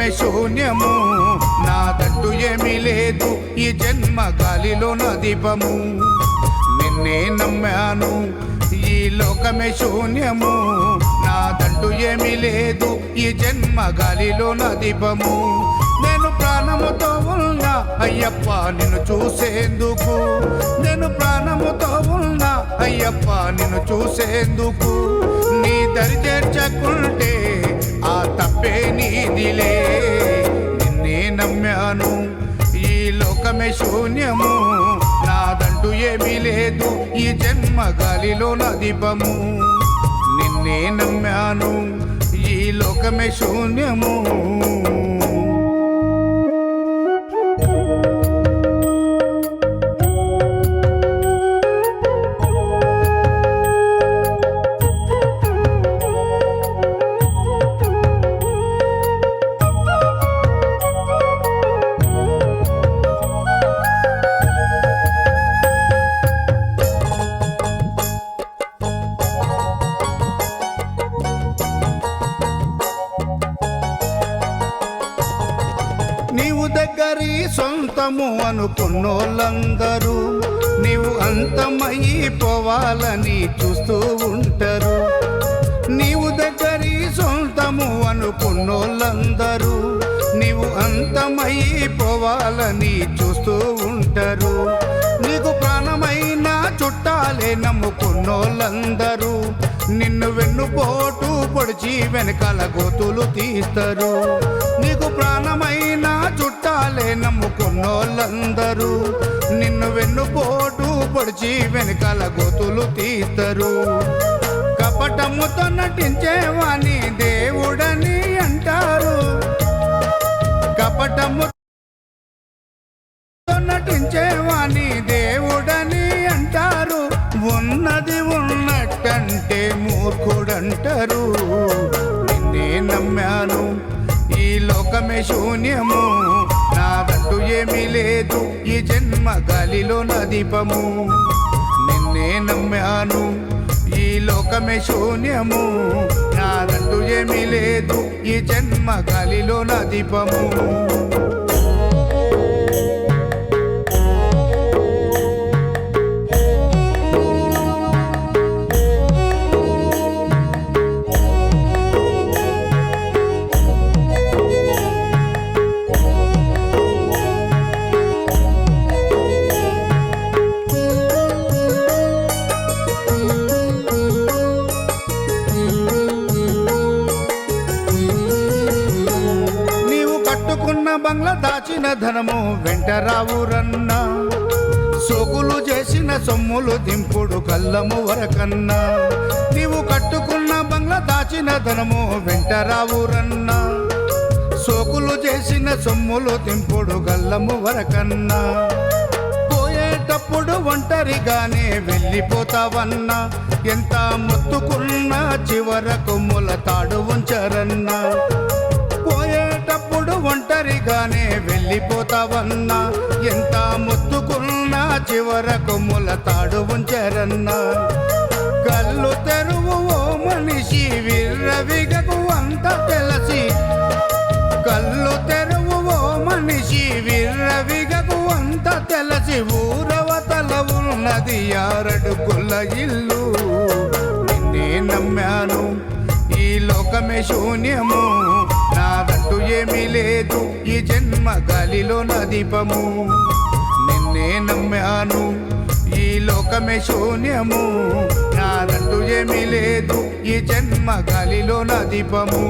లోకమే శూన్యము, నాదంటూ ఏమీ లేదు, ఈ జన్మ గాలిలోన దీపము. నిన్నే నమ్మాను, ఈ లోకమే శూన్యము, నాదంటూ ఏమీ లేదు, ఈ జన్మ గాలిలోన దీపము. నేను ప్రాణముతో ఉన్నా అయ్యప్ప నిన్ను చూసేందుకు, నేను ప్రాణముతో ఉన్నా అయ్యప్ప నిన్ను చూసేందుకు. నీ దరి చేర్చకుంటే ఆ తప్పే నీదిలే. నిన్నే నమ్మాను, ఈ లోకమే శూన్యము, నాదంటూ ఏమీ లేదు, ఈ జన్మ గాలిలోన దీపము. నిన్నే నమ్మాను, ఈ లోకమే శూన్యము. నీవు దగ్గరి సొంతము అనుకున్నోళ్ళందరూ నీవు అంతమైపోవాలని చూస్తూ ఉంటారు. నీవు దగ్గరి సొంతము అనుకున్నోళ్ళందరూ నీవు అంతమైపోవాలని చూస్తూ ఉంటారు. నీకు ప్రాణమైన చుట్టాలే నమ్ముకున్నోళ్ళందరూ నిన్ను వెన్నుపోటు పొడిచి వెనకాల గోతులు తీస్తారు. నీకు ప్రాణమైన చుట్టాలే నమ్ముకున్నోళ్ళందరూ నిన్ను వెన్నుపోటు పొడిచి వెనకాల గోతులు తీస్తారు. కపటముతో నటించేవాని దేవుడని అంటారు, కపటముతో నటించేవాని దేవుడని అంటారు. ఉన్నది ఉన్నట్టంటే మూర్ఖుడంటారు. నిన్నే నమ్మాను, ఈ లోకమే శూన్యము, నాదంటూ ఏమీ లేదు, ఈ జన్మ గాలిలోన దీపము. నిన్నే నమ్మాను, ఈ లోకమే శూన్యము, నాదంటూ ఏమీ లేదు, ఈ జన్మ గాలిలోన దీపము. బంగ్లా దాచిన ధనము వెంట రావురన్నా, సోకులు చేసిన సొమ్ములు దింపుడు కళ్ళము వరకన్నా. నీవు కట్టుకున్న బంగ్లా దాచిన ధనము వెంట రావురన్నా, సోకులు చేసిన సొమ్ములు దింపుడు కళ్ళము వరకన్నా. పోయేటప్పుడు ఒంటరిగానే వెళ్ళిపోతావన్నా, ఎంత మొత్తుకున్నా చివరకు ముల తాడు ఉంచరన్నా. పోయేటప్పుడు ఒంటరిగానే వెళ్ళిపోతావన్నా, ఎంత మొత్తుకున్నా చివరకు ముల తాడు ఉంచరన్నా. కళ్ళు తెరువు ఓ మనిషి విర్రవిగకు అంత తెలిసి, కళ్ళు తెరువు ఓ మనిషి విర్రవిగకు అంత తెలిసి. ఊరవతల ఉన్నది యారడుగుల ఇల్లు. నిన్నే నమ్మాను, ఈ లోకమే శూన్యము, నాదంటూ ఏమీ లేదు, ఈ జన్మ గాలిలోన దీపము. నిన్నే నమ్మాను, ఈ లోకమే శూన్యము, నాదంటూ ఏమీ లేదు, ఈ జన్మ గాలిలోన దీపము.